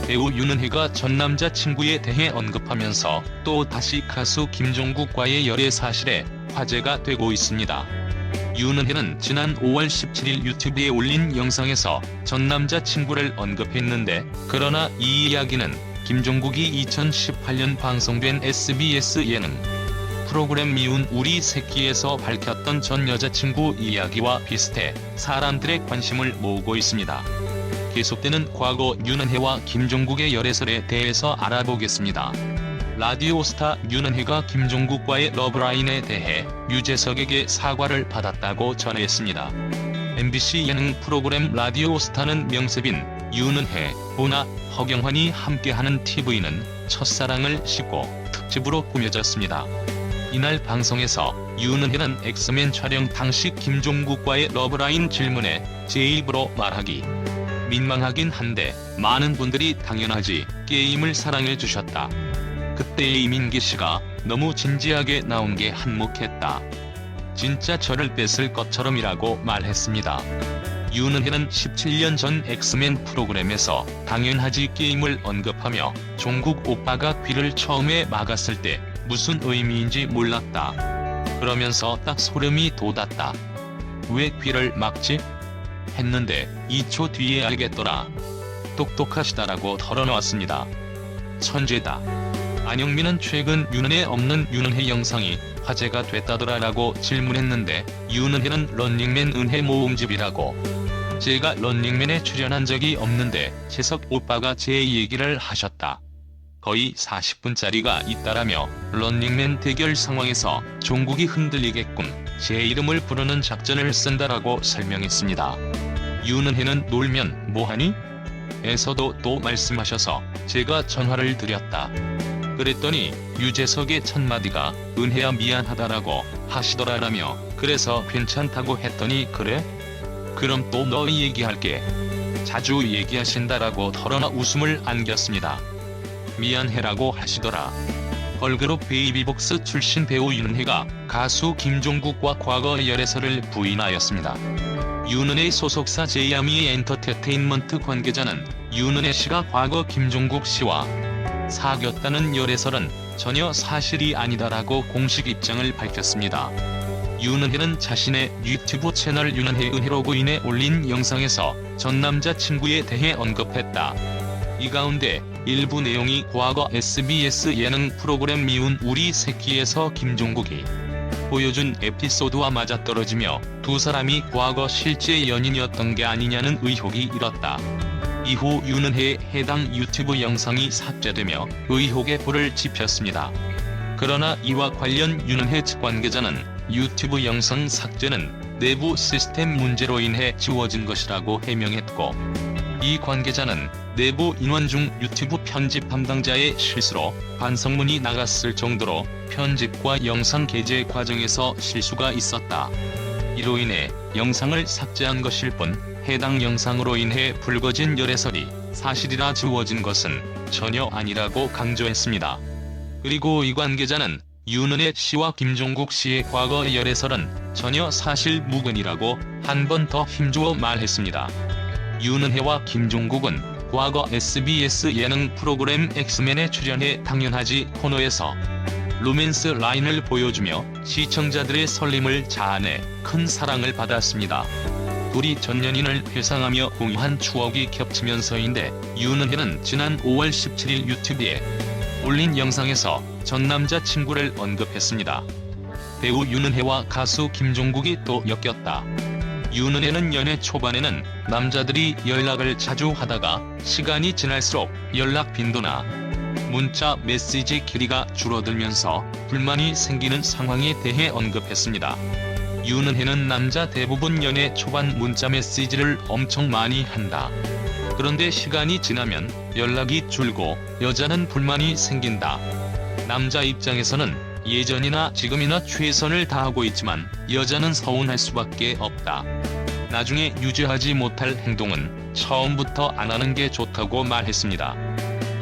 배우 윤은혜가 전 남자친구에 대해 언급하면서 또 다시 가수 김종국과의 열애 사실에 화제가 되고 있습니다. 윤은혜는 지난 5월 17일 유튜브에 올린 영상에서 전 남자친구를 언급했는데, 그러나 이 이야기는 김종국이 2018년 방송된 SBS 예능 프로그램 미운 우리 새끼에서 밝혔던 전 여자친구 이야기와 비슷해 사람들의 관심을 모으고 있습니다. 계속되는 과거 윤은혜와 김종국의 열애설에 대해서 알아보겠습니다. 라디오스타 윤은혜가 김종국과의 러브라인에 대해 유재석에게 사과를 받았다고 전했습니다. MBC 예능 프로그램 라디오스타는 명세빈, 윤은혜, 보나, 허경환이 함께하는 TV는 첫사랑을 싣고 특집으로 꾸며졌습니다. 이날 방송에서 윤은혜는 엑스맨 촬영 당시 김종국과의 러브라인 질문에 제 입으로 말하기 민망하긴 한데 많은 분들이 당연하지 게임을 사랑해주셨다. 그때의 이민기 씨가 너무 진지하게 나온 게 한몫했다. 진짜 저를 뺏을 것처럼이라고 말했습니다. 윤은혜는 17년 전 엑스맨 프로그램에서 당연하지 게임을 언급하며 종국 오빠가 귀를 처음에 막았을 때 무슨 의미인지 몰랐다. 그러면서 딱 소름이 돋았다. 왜 귀를 막지? 했는데 2초 뒤에 알겠더라. 똑똑하시다라고 털어놓았습니다. 천재다. 안영민은 최근 윤은혜 없는 윤은혜 영상이 화제가 됐다더라라고 질문했는데, 윤은혜는 런닝맨 은혜 모음집이라고. 제가 런닝맨에 출연한 적이 없는데 재석 오빠가 제 얘기를 하셨다. 거의 40분짜리가 있다라며 런닝맨 대결 상황에서 종국이 흔들리게끔 제 이름을 부르는 작전을 쓴다라고 설명했습니다. 윤은혜는 놀면 뭐하니? 에서도 또 말씀하셔서 제가 전화를 드렸다. 그랬더니 유재석의 첫마디가 은혜야 미안하다라고 하시더라라며, 그래서 괜찮다고 했더니 그래? 그럼 또 너 얘기할게. 자주 얘기하신다라고 털어놔 웃음을 안겼습니다. 미안해라고 하시더라. 걸그룹 베이비복스 출신 배우 윤은혜가 가수 김종국과 과거 열애설을 부인하였습니다. 윤은혜 소속사 제이아미 엔터테인먼트 관계자는 윤은혜 씨가 과거 김종국 씨와 사귀었다는 열애설은 전혀 사실이 아니다라고 공식 입장을 밝혔습니다. 윤은혜는 자신의 유튜브 채널 윤은혜 은혜로그인에 올린 영상에서 전 남자친구에 대해 언급했다. 이 가운데 일부 내용이 과거 SBS 예능 프로그램 미운 우리 새끼에서 김종국이 보여준 에피소드와 맞아떨어지며 두 사람이 과거 실제 연인이었던 게 아니냐는 의혹이 일었다. 이후 윤은혜의 해당 유튜브 영상이 삭제되며 의혹에 불을 지폈습니다. 그러나 이와 관련 윤은혜 측 관계자는 유튜브 영상 삭제는 내부 시스템 문제로 인해 지워진 것이라고 해명했고, 이 관계자는 내부 인원 중 유튜브 편집 담당자의 실수로 반성문이 나갔을 정도로 편집과 영상 게재 과정에서 실수가 있었다. 이로 인해 영상을 삭제한 것일 뿐 해당 영상으로 인해 불거진 열애설이 사실이라 지워진 것은 전혀 아니라고 강조했습니다. 그리고 이 관계자는 윤은혜 씨와 김종국 씨의 과거 열애설은 전혀 사실 무근이라고 한 번 더 힘주어 말했습니다. 윤은혜와 김종국은 과거 SBS 예능 프로그램 엑스맨에 출연해 당연하지 코너에서 로맨스 라인을 보여주며 시청자들의 설렘을 자아내 큰 사랑을 받았습니다. 둘이 전 연인을 회상하며 공유한 추억이 겹치면서인데, 윤은혜는 지난 5월 17일 유튜브에 올린 영상에서 전 남자친구를 언급했습니다. 배우 윤은혜와 가수 김종국이 또 엮였다. 윤은혜는 연애 초반에는 남자들이 연락을 자주 하다가 시간이 지날수록 연락 빈도나 문자 메시지 길이가 줄어들면서 불만이 생기는 상황에 대해 언급했습니다. 윤은혜는 남자 대부분 연애 초반 문자 메시지를 엄청 많이 한다. 그런데 시간이 지나면 연락이 줄고 여자는 불만이 생긴다. 남자 입장에서는 예전이나 지금이나 최선을 다하고 있지만 여자는 서운할 수밖에 없다. 나중에 유지하지 못할 행동은 처음부터 안 하는 게 좋다고 말했습니다.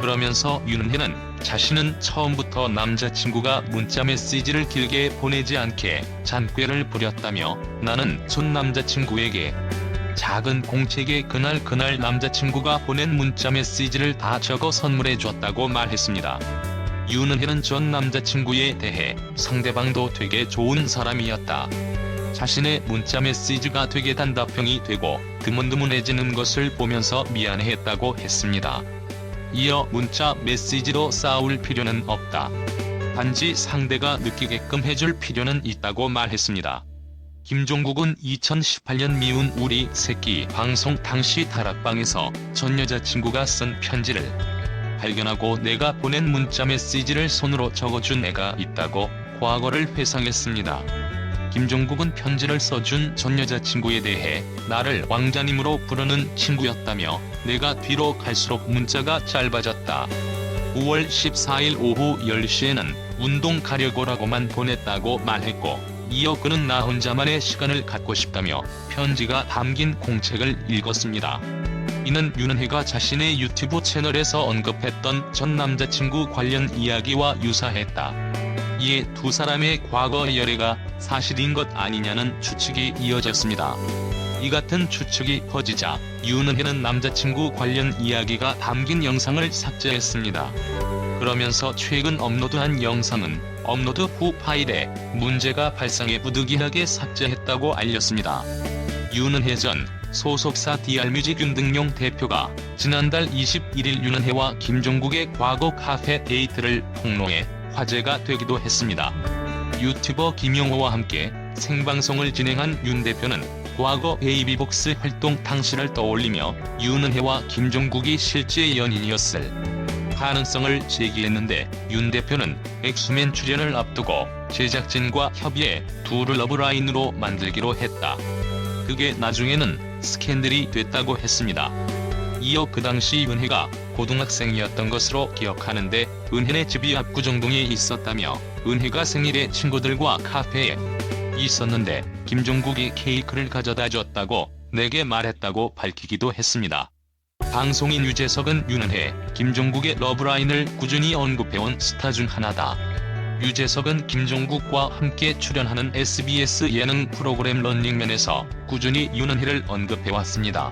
그러면서 윤은혜는 자신은 처음부터 남자친구가 문자 메시지를 길게 보내지 않게 잔꾀를 부렸다며, 나는 전 남자친구에게 작은 공책에 그날 남자친구가 보낸 문자 메시지를 다 적어 선물해줬다고 말했습니다. 윤은혜는 전 남자친구에 대해 상대방도 되게 좋은 사람이었다. 자신의 문자 메시지가 되게 단답형이 되고 드문드문해지는 것을 보면서 미안해했다고 했습니다. 이어 문자 메시지로 싸울 필요는 없다. 단지 상대가 느끼게끔 해줄 필요는 있다고 말했습니다. 김종국은 2018년 미운 우리 새끼 방송 당시 다락방에서 전 여자친구가 쓴 편지를 발견하고 내가 보낸 문자 메시지를 손으로 적어준 애가 있다고 과거를 회상했습니다. 김종국은 편지를 써준 전 여자친구에 대해 나를 왕자님으로 부르는 친구였다며 내가 뒤로 갈수록 문자가 짧아졌다. 5월 14일 오후 10시에는 운동 가려고라고만 보냈다고 말했고 이어 그는 나 혼자만의 시간을 갖고 싶다며 편지가 담긴 공책을 읽었습니다. 이는 윤은혜가 자신의 유튜브 채널에서 언급했던 전 남자친구 관련 이야기와 유사했다. 이에 두 사람의 과거 열애가 사실인 것 아니냐는 추측이 이어졌습니다. 이 같은 추측이 퍼지자 윤은혜는 남자친구 관련 이야기가 담긴 영상을 삭제했습니다. 그러면서 최근 업로드한 영상은 업로드 후 파일에 문제가 발생해 부득이하게 삭제했다고 알렸습니다. 윤은혜 전 소속사 DR뮤직 윤등용 대표가 지난달 21일 윤은혜와 김종국의 과거 카페 데이트를 폭로해 화제가 되기도 했습니다. 유튜버 김용호와 함께 생방송을 진행한 윤 대표는 과거 베이비복스 활동 당시를 떠올리며 윤은혜와 김종국이 실제 연인이었을 가능성을 제기했는데 윤 대표는 엑스맨 출연을 앞두고 제작진과 협의해 둘을 러브라인으로 만들기로 했다. 그게 나중에는 스캔들이 됐다고 했습니다. 이어 그 당시 은혜가 고등학생이었던 것으로 기억하는데 은혜네 집이 압구정동에 있었다며 은혜가 생일에 친구들과 카페에 있었는데 김종국이 케이크를 가져다 줬다고 내게 말했다고 밝히기도 했습니다. 방송인 유재석은 윤은혜, 김종국의 러브라인을 꾸준히 언급해온 스타 중 하나다. 유재석은 김종국과 함께 출연하는 SBS 예능 프로그램 런닝맨에서 꾸준히 윤은혜를 언급해왔습니다.